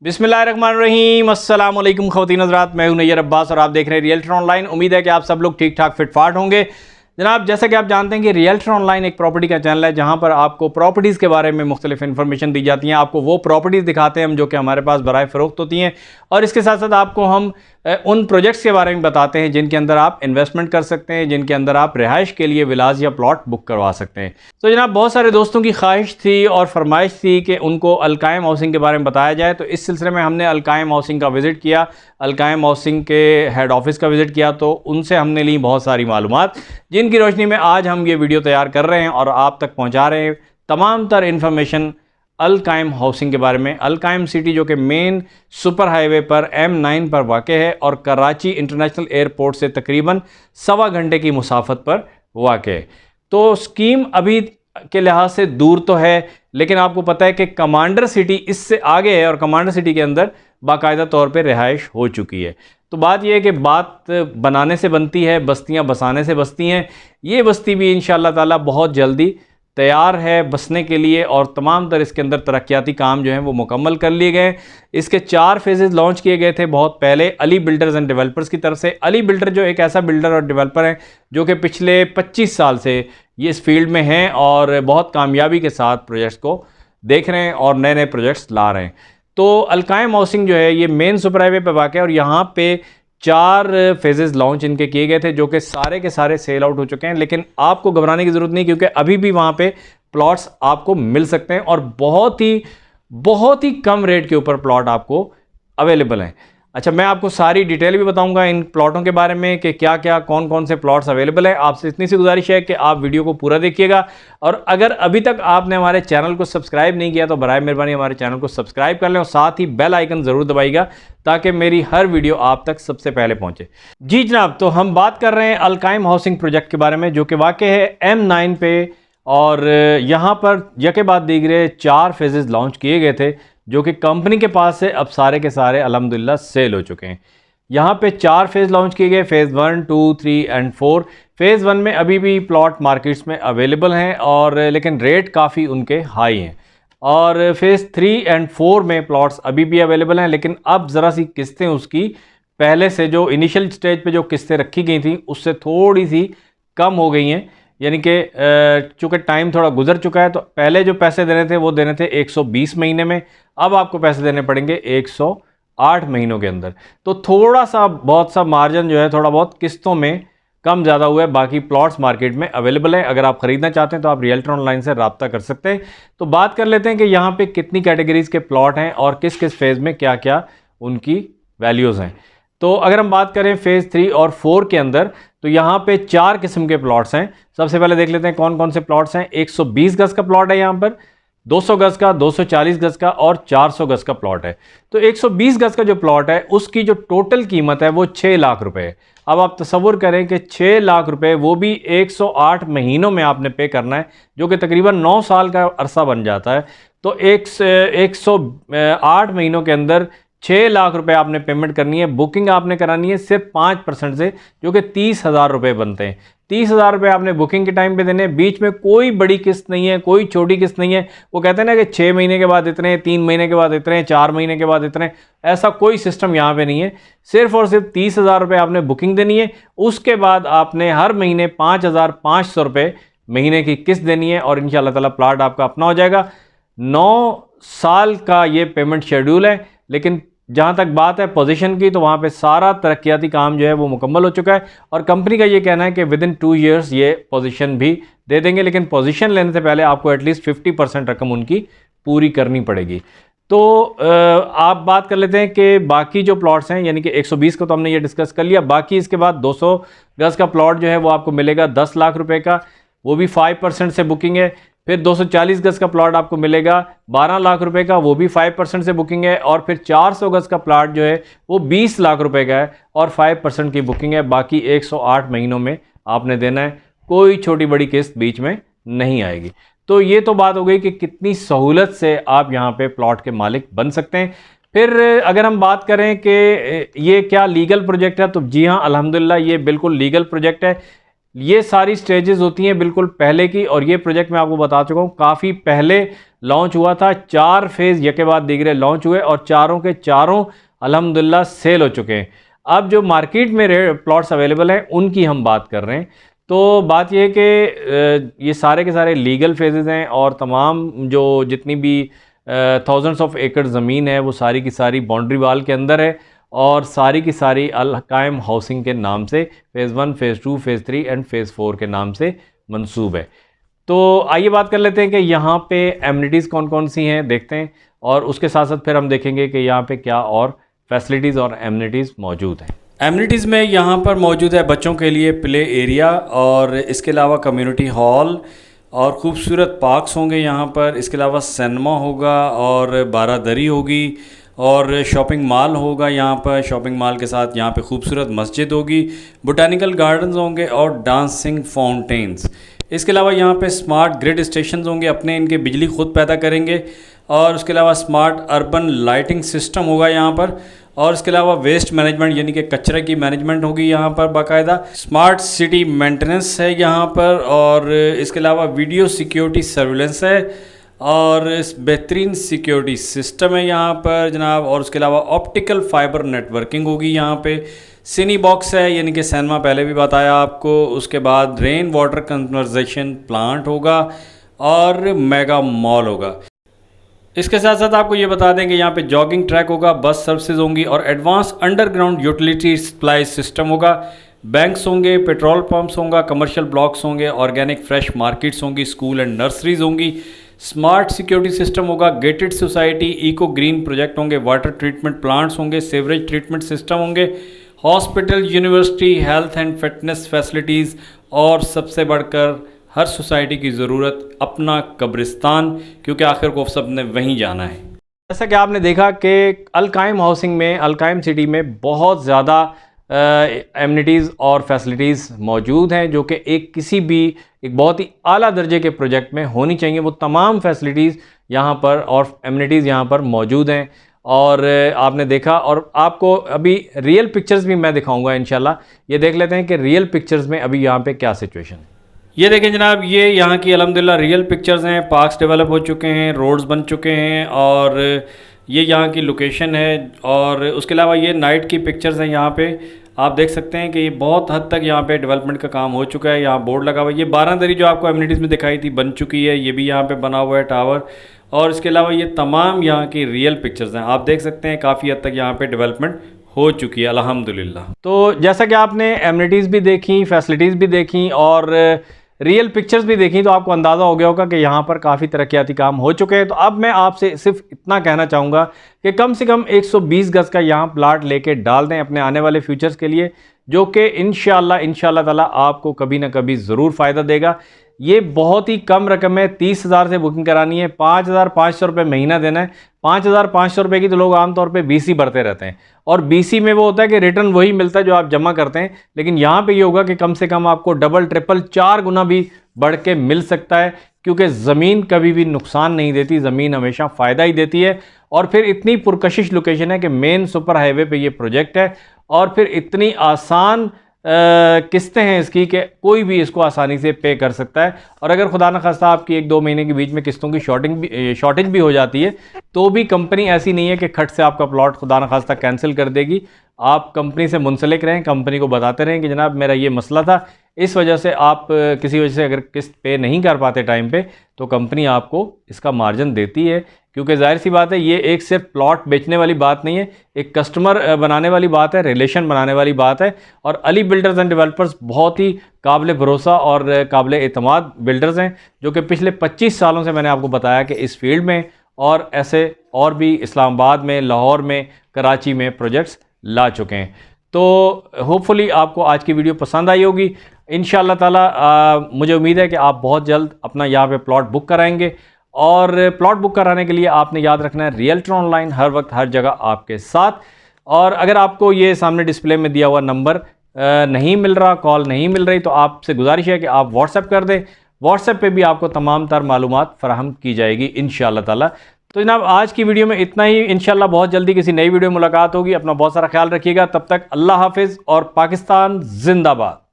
बिस्मिल्लाहिर्रहमानिर्रहीम, अस्सलाम वालेकुम ख़वातीन हज़रात, मैं हूं नैयर अब्बास और आप देख रहे हैं रियल्टर ऑनलाइन। उम्मीद है कि आप सब लोग ठीक ठाक फिटफाट होंगे। जनाब, जैसा कि आप जानते हैं कि रियल्टर ऑनलाइन एक प्रॉपर्टी का चैनल है जहां पर आपको प्रॉपर्टीज़ के बारे में मुख्तलिफ इन्फॉर्मेशन दी जाती हैं। आपको वो प्रॉपर्टीज़ दिखाते हैं हम जो कि हमारे पास बराए फ़रोख्त होती हैं, और इसके साथ साथ आपको हम उन प्रोजेक्ट्स के बारे में बताते हैं जिनके अंदर आप इन्वेस्टमेंट कर सकते हैं, जिनके अंदर आप रिहाइश के लिए विलाज या प्लॉट बुक करवा सकते हैं। तो जनाब, बहुत सारे दोस्तों की ख्वाहिश थी और फरमाइश थी कि उनको अलकायम हाउसिंग के बारे में बताया जाए, तो इस सिलसिले में हमने अलकायम हाउसिंग का विज़िट किया, अलकायम हाउसिंग के हेड ऑफिस का विज़िट किया। तो उनसे हमने ली बहुत सारी मालूमात, जिनकी रोशनी में आज हम ये वीडियो तैयार कर रहे हैं और आप तक पहुँचा रहे हैं तमाम तर इन्फॉर्मेशन अलकायम हाउसिंग के बारे में। अलकायम सिटी जो कि मेन सुपर हाईवे पर M9 पर वाक़ है और कराची इंटरनेशनल एयरपोर्ट से तकरीबन 1.25 घंटे की मुसाफत पर वाक़ है। तो स्कीम अभी के लिहाज से दूर तो है, लेकिन आपको पता है कि कमांडर सिटी इससे आगे है और कमांडर सिटी के अंदर बाकायदा तौर पे रिहाइश हो चुकी है। तो बात यह है कि बात बनाने से बनती है, बस्तियां बसाने से बसती हैं। ये बस्ती भी इंशाअल्लाह ताला बहुत जल्दी तैयार है बसने के लिए, और तमाम तर इसके अंदर तरक्याती काम जो हैं वो मुकम्मल कर लिए गए। इसके 4 फेजेस लॉन्च किए गए थे बहुत पहले अली बिल्डर्स एंड डेवलपर्स की तरफ से। अली बिल्डर जो एक ऐसा बिल्डर और डेवलपर है जो कि पिछले 25 साल से ये इस फील्ड में हैं और बहुत कामयाबी के साथ प्रोजेक्ट्स को देख रहे हैं और नए नए प्रोजेक्ट्स ला रहे हैं। तो अलकायम हाउसिंग जो है ये मेन सुपर हाईवे पर वाक़ है और यहाँ पे 4 फेजेस लॉन्च इनके किए गए थे जो कि सारे के सारे सेल आउट हो चुके हैं। लेकिन आपको घबराने की ज़रूरत नहीं, क्योंकि अभी भी वहाँ पे प्लॉट्स आपको मिल सकते हैं और बहुत ही कम रेट के ऊपर प्लॉट आपको अवेलेबल हैं। अच्छा, मैं आपको सारी डिटेल भी बताऊंगा इन प्लॉटों के बारे में कि क्या क्या कौन कौन से प्लॉट्स अवेलेबल हैं। आपसे इतनी सी गुजारिश है कि आप वीडियो को पूरा देखिएगा, और अगर अभी तक आपने हमारे चैनल को सब्सक्राइब नहीं किया तो बराए मेहरबानी हमारे चैनल को सब्सक्राइब कर लें और साथ ही बेल आइकन ज़रूर दबाइएगा ताकि मेरी हर वीडियो आप तक सबसे पहले पहुँचे। जी जनाब, तो हम बात कर रहे हैं अलकायम हाउसिंग प्रोजेक्ट के बारे में जो कि वाक़ है M9 पे, और यहाँ पर यके बाद दीगरे 4 फेजेस लॉन्च किए गए थे जो कि कंपनी के पास से अब सारे के सारे अल्हम्दुलिल्लाह सेल हो चुके हैं। यहाँ पे 4 फेज़ लॉन्च किए गए, फ़ेज़ 1, 2, 3 एंड 4। फ़ेज़ 1 में अभी भी प्लॉट मार्केट्स में अवेलेबल हैं और लेकिन रेट काफ़ी उनके हाई हैं, और फ़ेज़ 3 एंड 4 में प्लॉट्स अभी भी अवेलेबल हैं, लेकिन अब ज़रा सी किस्तें उसकी पहले से जो इनिशियल स्टेज पे जो किस्तें रखी गई थी उससे थोड़ी सी कम हो गई हैं। यानी कि चूँकि टाइम थोड़ा गुजर चुका है, तो पहले जो पैसे देने थे वो देने थे 120 महीने में, अब आपको पैसे देने पड़ेंगे 108 महीनों के अंदर। तो थोड़ा सा बहुत सा मार्जिन जो है थोड़ा बहुत किस्तों में कम ज़्यादा हुआ है। बाकी प्लॉट्स मार्केट में अवेलेबल है, अगर आप ख़रीदना चाहते हैं तो आप रियल्टर ऑनलाइन से रब्ता कर सकते हैं। तो बात कर लेते हैं कि यहाँ पे कितनी कैटेगरीज़ के प्लॉट हैं और किस किस फेज़ में क्या क्या उनकी वैल्यूज़ हैं। तो अगर हम बात करें फ़ेज़ 3 और 4 के अंदर, तो यहाँ पे 4 किस्म के प्लॉट्स हैं। सबसे पहले देख लेते हैं कौन कौन से प्लॉट्स हैं। 120 गज़ का प्लॉट है यहाँ पर, 200 गज़ का, 240 गज़ का और 400 गज़ का प्लॉट है। तो 120 गज़ का जो प्लॉट है उसकी जो टोटल कीमत है वो 6 लाख रुपए है। अब आप तसव्वुर करें कि 6 लाख रुपए वो भी 108 महीनों में आपने पे करना है, जो कि तकरीबन 9 साल का अरसा बन जाता है। तो 108 महीनों के अंदर 6 लाख रुपए आपने पेमेंट करनी है। बुकिंग आपने करानी है सिर्फ 5% से, जो कि 30,000 रुपये बनते हैं। 30,000 रुपये आपने बुकिंग के टाइम पे देने। बीच में कोई बड़ी किस्त नहीं है, कोई छोटी किस्त नहीं है। वो कहते हैं ना कि 6 महीने के बाद इतने, 3 महीने के बाद इतने, 4 महीने के बाद इतने, ऐसा कोई सिस्टम यहाँ पे नहीं है। सिर्फ और सिर्फ 30,000 रुपये आपने बुकिंग देनी है। उसके बाद आपने हर महीने 5,500 रुपये महीने की किस्त देनी है और इंशाअल्लाह ताला प्लाट आपका अपना हो जाएगा। 9 साल का ये पेमेंट शेड्यूल है, लेकिन जहाँ तक बात है पोजीशन की, तो वहाँ पे सारा तरक्याती काम जो है वो मुकम्मल हो चुका है और कंपनी का ये कहना है कि विदिन 2 ईयर्स ये पोजीशन भी दे देंगे। लेकिन पोजीशन लेने से पहले आपको एटलीस्ट 50% रकम उनकी पूरी करनी पड़ेगी। तो आप बात कर लेते हैं कि बाकी जो प्लॉट्स हैं, यानी कि 120 को तो हमने ये डिस्कस कर लिया। बाकी इसके बाद 200 गज़ का प्लॉट जो है वो आपको मिलेगा 10 लाख रुपये का, वो भी 5% से बुकिंग है। फिर 240 गज़ का प्लॉट आपको मिलेगा 12 लाख रुपए का, वो भी 5% से बुकिंग है। और फिर 400 गज़ का प्लॉट जो है वो 20 लाख रुपए का है और 5% की बुकिंग है। बाकी 108 महीनों में आपने देना है, कोई छोटी बड़ी किस्त बीच में नहीं आएगी। तो ये तो बात हो गई कि कितनी सहूलत से आप यहाँ पे प्लॉट के मालिक बन सकते हैं। फिर अगर हम बात करें कि ये क्या लीगल प्रोजेक्ट है, तो जी हाँ, अल्हम्दुलिल्लाह ये बिल्कुल लीगल प्रोजेक्ट है। ये सारी स्टेजेस होती हैं बिल्कुल पहले की, और ये प्रोजेक्ट मैं आपको बता चुका हूँ काफ़ी पहले लॉन्च हुआ था। 4 फेज़ यके बाद दीगरे लॉन्च हुए और चारों के चारों अल्हम्दुलिल्लाह सेल हो चुके हैं। अब जो मार्केट में प्लॉट्स अवेलेबल हैं उनकी हम बात कर रहे हैं। तो बात यह है कि ये सारे के सारे लीगल फेजेज़ हैं और तमाम जो जितनी भी थाउजेंड्स ऑफ एकड़ ज़मीन है वो सारी की सारी बाउंड्री वाल के अंदर है और सारी की सारी अल कायम हाउसिंग के नाम से phase 1, phase 2, phase 3 and phase 4 के नाम से मंसूब है। तो आइए बात कर लेते हैं कि यहाँ पे एमिनिटीज़ कौन कौन सी हैं देखते हैं, और उसके साथ साथ फिर हम देखेंगे कि यहाँ पे क्या और फैसिलिटीज़ और एमिनिटीज़ मौजूद हैं। एमिनिटीज़ में यहाँ पर मौजूद है बच्चों के लिए प्ले एरिया, और इसके अलावा कम्युनिटी हॉल और ख़ूबसूरत पार्क्स होंगे यहाँ पर। इसके अलावा सिनेमा होगा और बारादरी होगी और शॉपिंग मॉल होगा यहाँ पर। शॉपिंग मॉल के साथ यहाँ पे खूबसूरत मस्जिद होगी, बोटानिकल गार्डन्स होंगे और डांसिंग फाउंटेन्स। इसके अलावा यहाँ पे स्मार्ट ग्रिड स्टेशन होंगे, अपने इनके बिजली खुद पैदा करेंगे। और उसके अलावा स्मार्ट अर्बन लाइटिंग सिस्टम होगा यहाँ पर। और इसके अलावा वेस्ट मैनेजमेंट यानी कि कचरे की मैनेजमेंट होगी यहाँ पर बाकायदा। स्मार्ट सिटी मेंटेनेंस है यहाँ पर, और इसके अलावा वीडियो सिक्योरिटी सर्विलेंस है और इस बेहतरीन सिक्योरिटी सिस्टम है यहाँ पर जनाब। और उसके अलावा ऑप्टिकल फाइबर नेटवर्किंग होगी यहाँ पे। सिनी बॉक्स है यानी कि सिनेमा, पहले भी बताया आपको। उसके बाद रेन वाटर कंजर्वेशन प्लांट होगा और मेगा मॉल होगा। इसके साथ साथ आपको ये बता दें कि यहाँ पे जॉगिंग ट्रैक होगा, बस सर्विसेज होंगी और advance underground utility supply system होगा। बैंक्स होंगे, पेट्रोल पंप्स होंगे, कमर्शियल ब्लॉक्स होंगे, ऑर्गेनिक फ्रेश मार्केट्स होंगी, स्कूल एंड नर्सरीज होंगी। स्मार्ट सिक्योरिटी सिस्टम होगा, gated society, eco green project होंगे, वाटर ट्रीटमेंट प्लांट्स होंगे, सीवरेज ट्रीटमेंट सिस्टम होंगे, hospital, university, health and fitness facilities, और सबसे बढ़कर हर सोसाइटी की ज़रूरत अपना कब्रिस्तान, क्योंकि आखिर को सब ने वहीं जाना है। जैसा कि आपने देखा कि अल कायम हाउसिंग में, अल कायम सिटी में बहुत ज़्यादा एमिनिटीज़ और फैसिलिटीज़ मौजूद हैं जो कि एक बहुत ही आला दर्जे के प्रोजेक्ट में होनी चाहिए। वो तमाम फैसिलिटीज़ यहाँ पर और एमिनिटीज़ यहाँ पर मौजूद हैं और आपने देखा, और आपको अभी रियल पिक्चर्स भी मैं दिखाऊंगा इंशाल्लाह। ये देख लेते हैं कि रियल पिक्चर्स में अभी यहाँ पे क्या सिचुएशन है। ये देखें जनाब, ये यहाँ की अल्हम्दुलिल्लाह रियल पिक्चर्स हैं। पार्क्स डेवलप हो चुके हैं, रोड्स बन चुके हैं और ये यहाँ की लोकेशन है। और उसके अलावा ये नाइट की पिक्चर्स हैं। यहाँ पे आप देख सकते हैं कि ये बहुत हद तक यहाँ पे डेवलपमेंट का काम हो चुका है। यहाँ बोर्ड लगा हुआ है। ये बारादरी जो आपको एमिनिटीज़ में दिखाई थी बन चुकी है, ये भी यहाँ पे बना हुआ है टावर। और इसके अलावा ये तमाम यहाँ की रियल पिक्चर्स हैं। आप देख सकते हैं काफ़ी हद तक यहाँ पे डेवलपमेंट हो चुकी है अल्हम्दुलिल्लाह। तो जैसा कि आपने एमिनिटीज़ भी देखी, फैसिलिटीज़ भी देखी और रियल पिक्चर्स भी देखी, तो आपको अंदाज़ा हो गया होगा कि यहाँ पर काफ़ी तरक्याती काम हो चुके हैं। तो अब मैं आपसे सिर्फ इतना कहना चाहूँगा कि कम से कम 120 गज़ का यहाँ प्लाट लेके डाल दें अपने आने वाले फ्यूचर्स के लिए, जो कि इंशाल्लाह ताला आपको कभी ना कभी ज़रूर फ़ायदा देगा। ये बहुत ही कम रकम है, 30,000 से बुकिंग करानी है, 5,500 रुपये महीना देना है। 5,500 रुपये की तो लोग आमतौर पे BC भरते रहते हैं, और BC में वो होता है कि रिटर्न वही मिलता है जो आप जमा करते हैं। लेकिन यहाँ पे ये होगा कि कम से कम आपको डबल, ट्रिपल, 4 गुना भी बढ़ के मिल सकता है, क्योंकि ज़मीन कभी भी नुकसान नहीं देती, ज़मीन हमेशा फ़ायदा ही देती है। और फिर इतनी पुरकशिश लोकेशन है कि मेन सुपर हाईवे पर ये प्रोजेक्ट है, और फिर इतनी आसान किस्तें हैं इसकी कि कोई भी इसको आसानी से पे कर सकता है। और अगर खुदा न खास्ता आपकी 1-2 महीने के बीच में किस्तों की शॉर्टेज भी हो जाती है, तो भी कंपनी ऐसी नहीं है कि खट से आपका प्लॉट खुदा न खास्ता कैंसिल कर देगी। आप कंपनी से मुंसलिक रहें, कंपनी को बताते रहें कि जनाब मेरा ये मसला था, इस वजह से आप किसी वजह से अगर किस्त पे नहीं कर पाते टाइम पे, तो कंपनी आपको इसका मार्जिन देती है। क्योंकि जाहिर सी बात है, ये एक सिर्फ प्लॉट बेचने वाली बात नहीं है, एक कस्टमर बनाने वाली बात है, रिलेशन बनाने वाली बात है। और अली बिल्डर्स एंड डेवलपर्स बहुत ही काबिल भरोसा और काबिल एतमाद बिल्डर्स हैं, जो कि पिछले 25 सालों से मैंने आपको बताया कि इस फील्ड में, और ऐसे और भी इस्लामाबाद में, लाहौर में, कराची में प्रोजेक्ट्स ला चुके हैं। तो होपफुली आपको आज की वीडियो पसंद आई होगी। इंशाअल्लाह ताला मुझे उम्मीद है कि आप बहुत जल्द अपना यहाँ पे प्लॉट बुक कराएंगे। और प्लॉट बुक कराने के लिए आपने याद रखना है रियल्टर ऑनलाइन हर वक्त हर जगह आपके साथ। और अगर आपको ये सामने डिस्प्ले में दिया हुआ नंबर नहीं मिल रहा, कॉल नहीं मिल रही, तो आपसे गुजारिश है कि आप व्हाट्सएप कर दें। व्हाट्सएप पे भी आपको तमाम तर मालूमात फराहम की जाएगी इंशाअल्लाह ताला। तो जनाब आज की वीडियो में इतना ही। इंशाअल्लाह बहुत जल्दी किसी नई वीडियो में मुलाकात होगी। अपना बहुत सारा ख्याल रखिएगा। तब तक अल्लाह हाफिज़ और पाकिस्तान जिंदाबाद।